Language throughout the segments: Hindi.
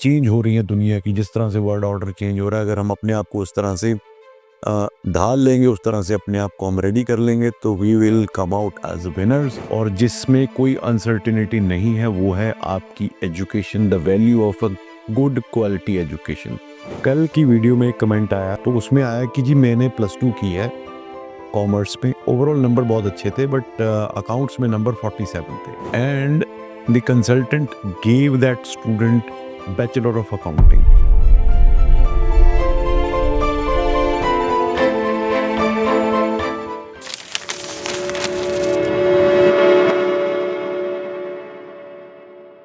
चेंज हो रही है दुनिया की, जिस तरह से वर्ल्ड ऑर्डर चेंज हो रहा है, अगर हम अपने आप को उस तरह से ढाल लेंगे, उस तरह से अपने आप को हम रेडी कर लेंगे, तो we will come out as winners. और जिसमें कोई अनसर्टिनिटी नहीं है वो है आपकी education, the value of a good quality education. कल की वीडियो में एक कमेंट आया, तो उसमें आया कि जी मैंने +2 की है कॉमर्स में, ओवरऑल नंबर बहुत अच्छे थे बट अकाउंट्स में नंबर 47 थे, and the consultant gave that student bachelor of accounting.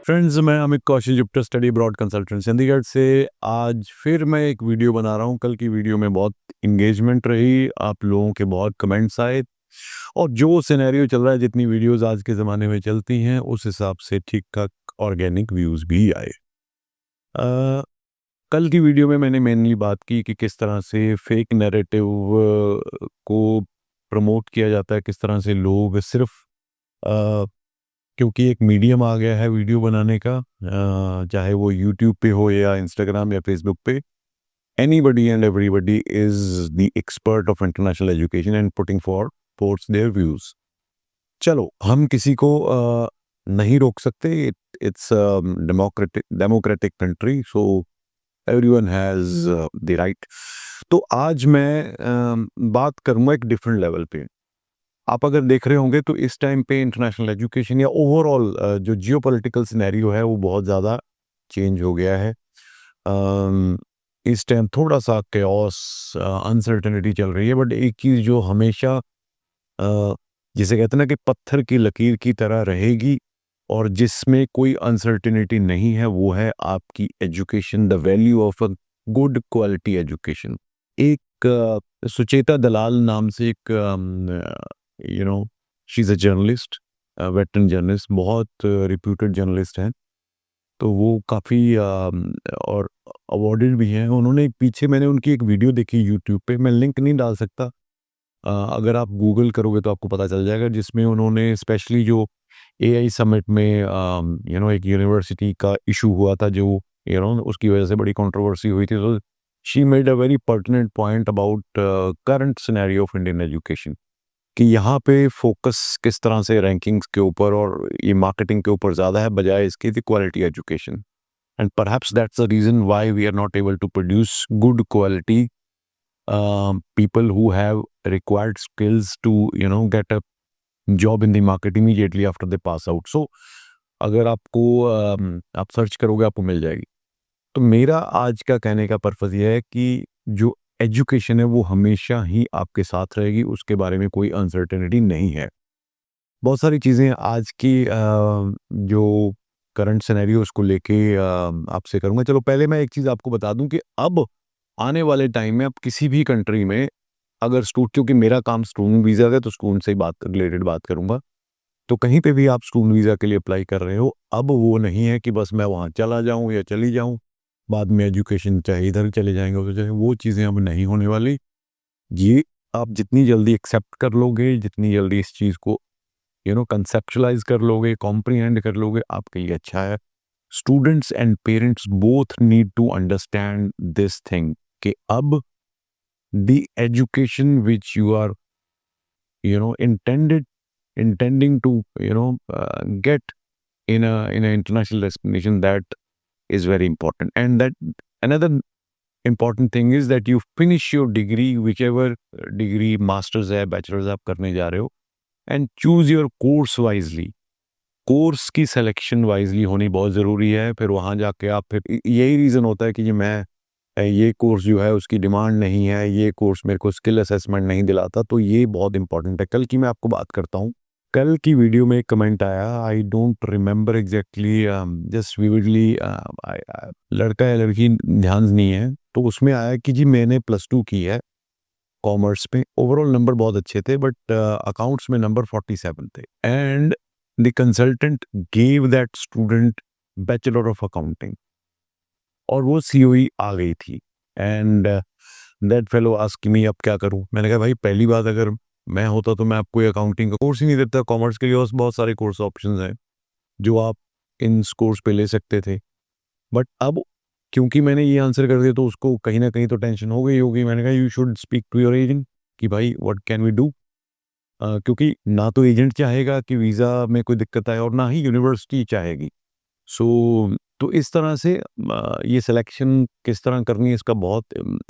Friends, मैं Amit Kaushik, Jupiter study abroad consultant Chandigarh से आज फिर मैं एक वीडियो बना रहा हूँ। कल की वीडियो में बहुत इंगेजमेंट रही, आप लोगों के बहुत कमेंट्स आए, और जो सिनेरियो चल रहा है, जितनी वीडियोस आज के ज़माने में चलती हैं, उस हिसाब से ठीक ठाक ऑर्गेनिक व्यूज़ भी आए। कल की वीडियो में मैंने मेनली बात की कि किस तरह से फेक नैरेटिव को प्रमोट किया जाता है, किस तरह से लोग सिर्फ क्योंकि एक मीडियम आ गया है वीडियो बनाने का, चाहे वो यूट्यूब पे हो या इंस्टाग्राम या फेसबुक पे, anybody and everybody is the expert of international education and putting forward their views. चलो, हम किसी को नहीं रोक सकते, it's democratic country, so everyone has the right. तो आज मैं बात करूंगा एक डिफरेंट लेवल पे। आप अगर देख रहे होंगे तो इस टाइम पे इंटरनेशनल एजुकेशन या ओवरऑल जो जियोपॉलिटिकल सिनेरियो है वो बहुत ज़्यादा चेंज हो गया है। इस टाइम थोड़ा सा केओस, अनसर्टेनिटी चल रही है, बट एक चीज़ जो हमेशा जिसे कहते हैं ना कि पत्थर की लकीर की तरह रहेगी और जिसमें कोई अनसर्टेनिटी नहीं है, वो है आपकी education, the value of a good quality education. एक सुचेता दलाल नाम से एक she is a journalist, veteran journalist, बहुत रिप्यूटेड जर्नलिस्ट हैं। तो वो काफ़ी और अवॉर्डेड भी हैं। उन्होंने पीछे, मैंने उनकी एक वीडियो देखी यूट्यूब पे, मैं लिंक नहीं डाल सकता, अगर आप गूगल करोगे तो आपको पता चल जाएगा, जिसमें उन्होंने स्पेशली जो एआई समिट में एक यूनिवर्सिटी का इशू हुआ था, जो उसकी वजह से बड़ी कंट्रोवर्सी हुई थी, तो she made a very pertinent point about current scenario of Indian education, कि यहाँ पे फोकस किस तरह से रैंकिंग्स के ऊपर और ये मार्केटिंग के ऊपर ज़्यादा है, बजाय इसके the quality education. And perhaps that's the reason why we are not able to produce good quality people who have required skills to get a job in the market immediately after they pass out. So अगर आपको आप सर्च करोगे आपको मिल जाएगी। तो मेरा आज का कहने का पर्पज़ ये है कि जो एजुकेशन है वो हमेशा ही आपके साथ रहेगी, उसके बारे में कोई अनसर्टेनिटी नहीं है। बहुत सारी चीज़ें आज की जो करंट सिनेरियो उसको लेके आपसे करूँगा। चलो, पहले मैं एक चीज़ आपको बता दूं कि अब आने वाले टाइम में, अब किसी भी कंट्री में अगर क्योंकि मेरा काम स्टूडेंट वीज़ा है, तो स्टूडेंट से ही रिलेटेड बात करूँगा। तो कहीं पे भी आप स्टूडेंट वीज़ा के लिए अप्लाई कर रहे हो, अब वो नहीं है कि बस मैं वहाँ चला जाऊँ या चली जाऊँ, बाद में एजुकेशन चाहे इधर चले जाएंगे उधर चले, वो चीज़ें अब नहीं होने वाली। ये आप जितनी जल्दी एक्सेप्ट कर लोगे, जितनी जल्दी इस चीज़ को कंसेप्चुलाइज कर लोगे, कॉम्प्रिहेंड कर लोगे, आपके लिए अच्छा है। Students and parents both need to understand this thing, कि अब the education which you are intending to get in a international destination, that is very important. And that another important thing is that you finish your degree, whichever degree, masters है, bachelor's आप करने जा रहे हो, and choose your course wisely. Course की सिलेक्शन वाइजली होनी बहुत ज़रूरी है। फिर वहाँ जाके आप, फिर यही रीज़न होता है कि जी मैं ये कोर्स जो है उसकी डिमांड नहीं है, ये कोर्स मेरे को स्किल असेसमेंट नहीं दिलाता, तो ये बहुत इंपॉर्टेंट है। कल की मैं आपको बात करता हूँ। कल की वीडियो में एक कमेंट आया, I don't remember exactly, just vividly, लड़का या लड़की ध्यान नहीं है, तो उसमें आया कि जी मैंने +2 की है कॉमर्स में, ओवरऑल नंबर बहुत अच्छे थे बट अकाउंट्स में नंबर 47 थे, and the consultant gave that student bachelor of accounting, और वो सीओई आ गई थी। And that fellow asked me, अब क्या करूं? मैंने कहा भाई, पहली बात, अगर मैं होता तो मैं आपको अकाउंटिंग का कोर्स ही नहीं देता। कॉमर्स के लिए बहुत सारे कोर्स ऑप्शंस हैं जो आप इन कोर्स पे ले सकते थे, बट अब क्योंकि मैंने ये आंसर कर दिया तो उसको कहीं न कहीं तो टेंशन हो गई होगी। मैंने कहा you should speak to your agent कि भाई व्हाट कैन वी डू? क्योंकि ना तो एजेंट चाहेगा कि वीज़ा में कोई दिक्कत आए और ना ही यूनिवर्सिटी चाहेगी। सो तो इस तरह से ये सिलेक्शन किस तरह करनी है इसका बहुत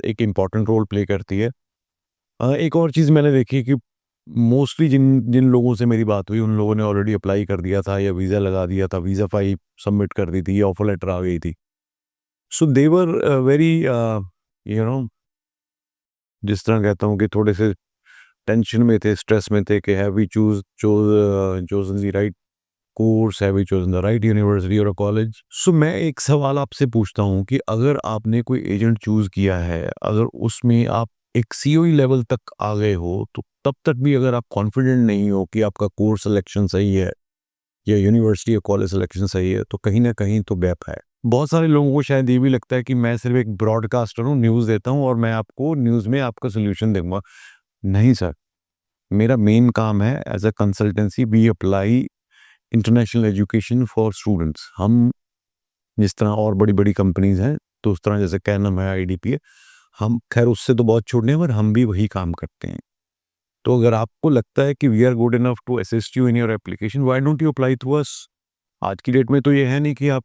एक इम्पॉर्टेंट रोल प्ले करती है। एक और चीज़ मैंने देखी कि मोस्टली जिन जिन लोगों से मेरी बात हुई उन लोगों ने ऑलरेडी अप्लाई कर दिया था या वीज़ा लगा दिया था, वीज़ा फाइल सबमिट कर दी थी या ऑफर लेटर आ गई थी। सो दे वर वेरी यू नो जिस तरह कहता हूँ कि थोड़े से टेंशन में थे, स्ट्रेस में थे कि have we chosen the right course, have we chosen the right university और कॉलेज? सो मैं एक सवाल आपसे पूछता हूँ कि अगर आपने कोई एजेंट चूज़ किया है, अगर उसमें आप एक सीओई लेवल तक आ गए हो, तो तब तक भी अगर आप कॉन्फिडेंट नहीं हो कि आपका कोर्स सिलेक्शन सही है या यूनिवर्सिटी या कॉलेज सिलेक्शन सही है, तो कहीं न कहीं तो गैप है। बहुत सारे लोगों को शायद ये भी लगता है कि मैं सिर्फ़ एक ब्रॉडकास्टर हूँ, न्यूज़ देता हूँ और मैं आपको न्यूज़ में आपका सॉल्यूशन दूँगा। नहीं सर, मेरा मेन काम है as a consultancy we apply international education for students. हम जिस तरह और बड़ी-बड़ी कंपनीज़ हैं, तो उस तरह जैसे कैनन है, आईडीपी है, हम खैर उससे तो बहुत छोटे हैं पर हम भी वही काम करते हैं। तो अगर आपको लगता है कि we are good enough to assist you in your application, why don't you apply to us? आज की डेट में तो ये है नहीं कि आप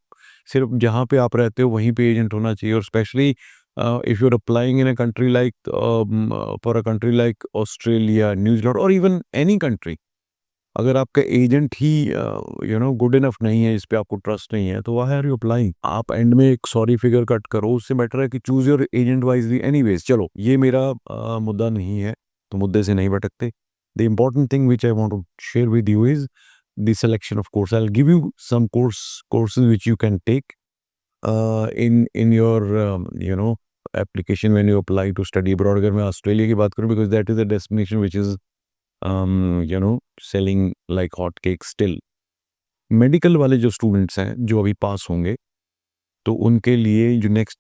सिर्फ जहाँ पे आप रहते हो वहीं पे एजेंट होना चाहिए और specially if you are applying in a country like for a country like Australia, New Zealand और इवन एनी कंट्री, अगर आपका एजेंट ही गुड इनफ नहीं है, इस पे आपको ट्रस्ट नहीं है, तो व्हाई आर यू अप्लाइंग? आप एंड में एक सॉरी फिगर कट करो, उससे बेटर है कि choose your agent wisely. Anyways चलो ये मेरा मुद्दा नहीं है, तो मुद्दे से नहीं भटकते। The important thing which I want to share with you is the selection of course. I'll give you some courses which you can take in your application when you apply to study abroad. अगर मैं ऑस्ट्रेलिया की बात करूं because that is a destination which is selling like hot cakes still. Medical वाले जो स्टूडेंट्स हैं जो अभी पास होंगे तो उनके लिए जो नेक्स्ट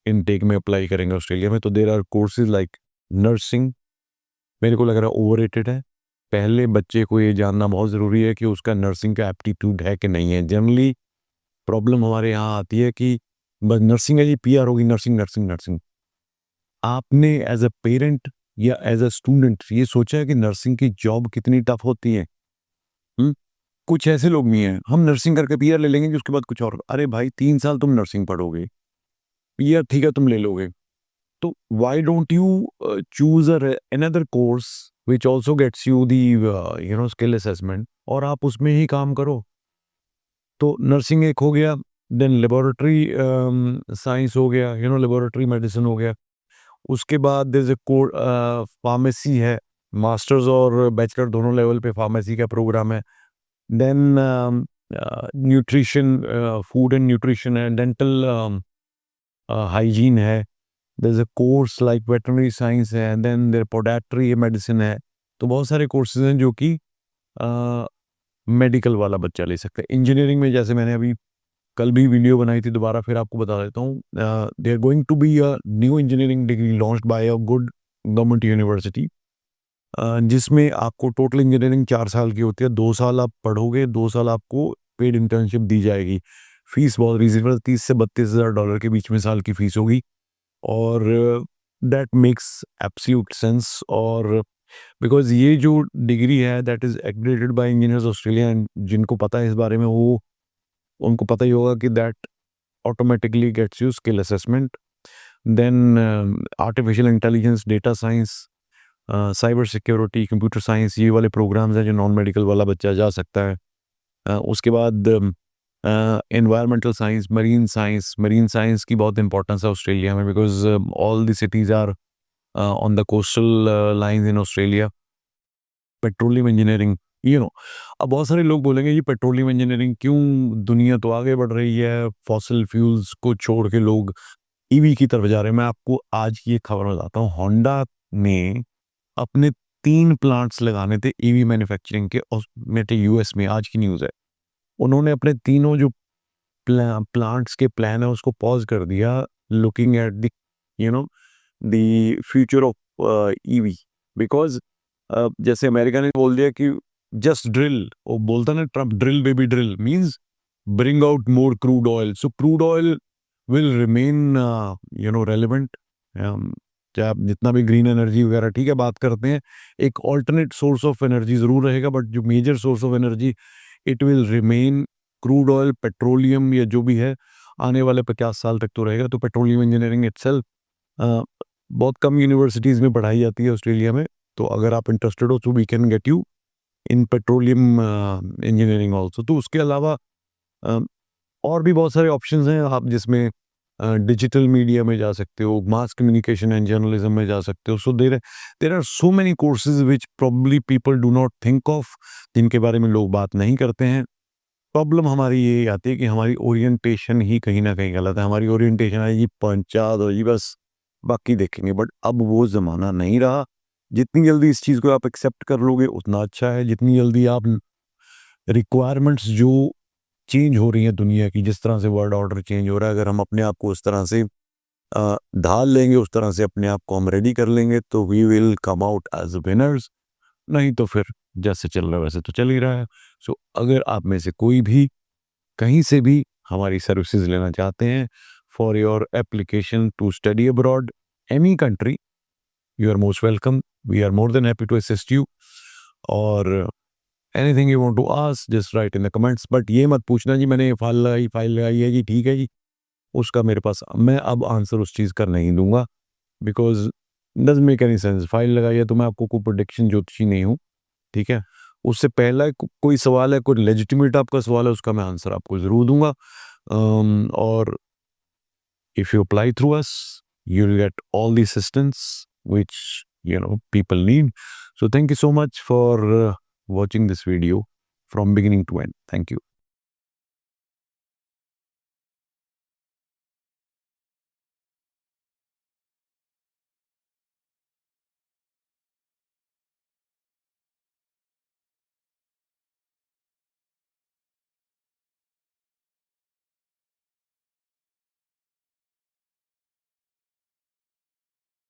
इनटेक में अप्लाई करेंगे ऑस्ट्रेलिया में, तो there are courses like nursing. मेरे को लग रहा है ओवररेटेड है। पहले बच्चे को ये जानना बहुत ज़रूरी है कि उसका नर्सिंग का एप्टीट्यूड है कि नहीं है। जनरली प्रॉब्लम हमारे यहाँ आती है कि बस नर्सिंग है जी, पीआर होगी, नर्सिंग नर्सिंग नर्सिंग। आपने एज अ पेरेंट या एज अ स्टूडेंट ये सोचा है कि नर्सिंग की जॉब कितनी टफ होती है? हुँ? कुछ ऐसे लोग भी हैं, हम नर्सिंग करके पीआर ले लेंगे जी, उसके बाद कुछ और। अरे भाई 3 साल तुम नर्सिंग पढ़ोगे, पीआर ठीक है तुम ले लोगे। तो why don't you choose another course which also gets you the skill assessment और आप उसमें ही काम करो। तो नर्सिंग एक हो गया, देन लेबोरेटरी साइंस हो गया, लेबोरेटरी मेडिसिन हो गया। उसके बाद देयर इज़ फार्मेसी है, मास्टर्स और बैचलर दोनों लेवल पे फार्मेसी का प्रोग्राम है। Then nutrition, food and nutrition है, डेंटल हाइजीन है। There is a course like veterinary science है, देन देयर पोडियाट्री मेडिसिन है। तो बहुत सारे कोर्सेज़ हैं जो कि मेडिकल वाला बच्चा ले सकता है। इंजीनियरिंग में जैसे मैंने अभी कल भी वीडियो बनाई थी, दोबारा फिर आपको बता देता हूँ। There going to be a new engineering degree launched by a good government university, जिसमें आपको टोटल इंजीनियरिंग 4 साल की होती है। 2 साल आप पढ़ोगे, 2 साल आपको पेड इंटर्नशिप दी जाएगी। फीस बहुत रीज़नेबल, 30 से $32,000 के बीच में साल की फीस होगी और दैट मेक्स एब्सोल्यूट सेंस। और बिकॉज़ ये जो डिग्री है that is accredited bye engineers Australia, and जिनको पता है इस बारे में वो उनको पता ही होगा कि that automatically gets you skill assessment. Then artificial intelligence, data science, cyber security, computer science, ये वाले प्रोग्राम्स हैं जो नॉन मेडिकल वाला बच्चा जा सकता है। उसके बाद एनवायरमेंटल साइंस, मरीन साइंस की बहुत इंपॉर्टेंस है ऑस्ट्रेलिया में because all the cities are on the coastal lines in Australia. Petroleum engineering, अब बहुत सारे लोग बोलेंगे ये पेट्रोलियम इंजीनियरिंग क्यों, दुनिया तो आगे बढ़ रही है, फॉसिल फ्यूल्स को छोड़ के लोग ईवी की तरफ जा रहे हैं। मैं आपको आज की एक खबर बताता हूँ, होंडा ने अपने 3 प्लांट्स लगाने थे ईवी मैन्युफैक्चरिंग के और मेरे यूएस में, आज की न्यूज़ है। उन्होंने अपने तीनों जो प्लांट्स के प्लान है उसको पॉज कर दिया, looking at the you know the future of EV. Because जैसे अमेरिका ने बोल दिया कि जस्ट ड्रिल, वो बोलता ना Trump, drill baby drill means bring out more crude oil. So crude oil will remain relevant. चाहे आप जितना भी ग्रीन एनर्जी वगैरह ठीक है बात करते हैं, एक ऑल्टरनेट सोर्स ऑफ एनर्जी ज़रूर रहेगा, बट जो major source of energy it will remain crude oil, petroleum या जो भी है, आने वाले 50 साल तक तो रहेगा। तो पेट्रोलियम इंजीनियरिंग इटसेल्फ बहुत कम यूनिवर्सिटीज़ में पढ़ाई जाती है ऑस्ट्रेलिया में, तो अगर आप इंटरेस्टेड हो तो we can get you in petroleum engineering also. तो उसके अलावा अ, और भी बहुत सारे ऑप्शंस हैं आप जिसमें डिजिटल मीडिया में जा सकते हो, मास कम्युनिकेशन एंड जर्नलिज्म में जा सकते हो। So there are so many courses which probably people do not think of, जिनके बारे में लोग बात नहीं करते हैं। प्रॉब्लम हमारी ये आती है कि हमारी ओरिएंटेशन ही कहीं न कहीं गलत है। हमारी ओरिएंटेशन है जी पंचायत और जी बस बाकी देखेंगे, बट अब वो ज़माना नहीं रहा। जितनी जल्दी इस चीज़ को आप एक्सेप्ट कर लोगे उतना अच्छा है। जितनी जल्दी आप रिक्वायरमेंट्स जो चेंज हो रही हैं दुनिया की, जिस तरह से वर्ल्ड ऑर्डर चेंज हो रहा है, अगर हम अपने आप को उस तरह से ढाल लेंगे, उस तरह से अपने आप को हम रेडी कर लेंगे, तो we will come out as winners. नहीं तो फिर जैसे चल रहा है वैसे तो चल ही रहा है। सो अगर आप में से कोई भी कहीं से भी हमारी सर्विसेज लेना चाहते हैं for your application to study abroad any country, you are most welcome. We are more than happy to assist you. और anything you want to ask just write in the comments, but ये मत पूछना जी मैंने फाइल लगाई है जी, ठीक है जी, उसका मेरे पास मैं अब आंसर उस चीज़ का नहीं दूंगा, because doesn't make any sense. File लगाई है तो मैं आपको कोई प्रोडिक्शन ज्योतिषी नहीं हूँ, ठीक है। उससे पहला कोई सवाल है, कोई लेजिटिमेट आपका सवाल है, उसका मैं आंसर आपको ज़रूर दूंगा। और if you apply through us, you'll get all the assistance which people need. So thank you so much for watching this video from beginning to end. Thank you.